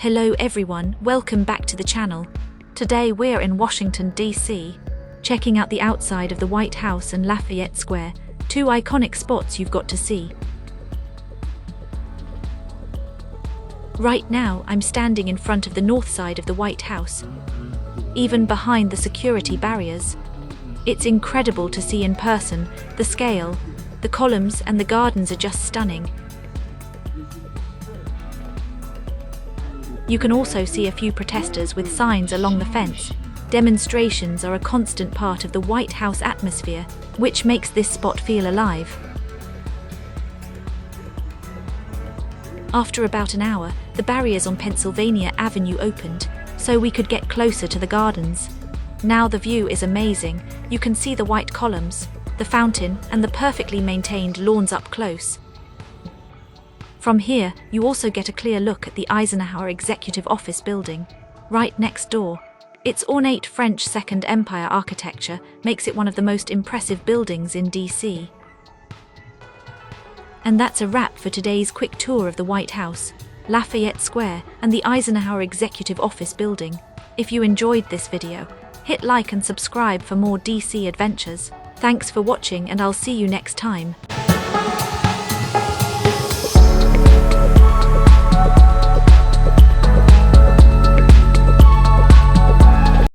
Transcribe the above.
Hello everyone, welcome back to the channel. Today we're in Washington D.C, checking out the outside of the White House and Lafayette Square, two iconic spots you've got to see. Right now I'm standing in front of the north side of the White House, even behind the security barriers. It's incredible to see in person. The scale, the columns and the gardens are just stunning. You can also see a few protesters with signs along the fence. Demonstrations are a constant part of the White House atmosphere, which makes this spot feel alive. After about an hour, the barriers on Pennsylvania Avenue opened, so we could get closer to the gardens. Now the view is amazing. You can see the white columns, the fountain, and the perfectly maintained lawns up close. From here, you also get a clear look at the Eisenhower Executive Office building, right next door. Its ornate French Second Empire architecture makes it one of the most impressive buildings in D.C. And that's a wrap for today's quick tour of the White House, Lafayette Square, and the Eisenhower Executive Office building. If you enjoyed this video, hit like and subscribe for more DC adventures. Thanks for watching and I'll see you next time.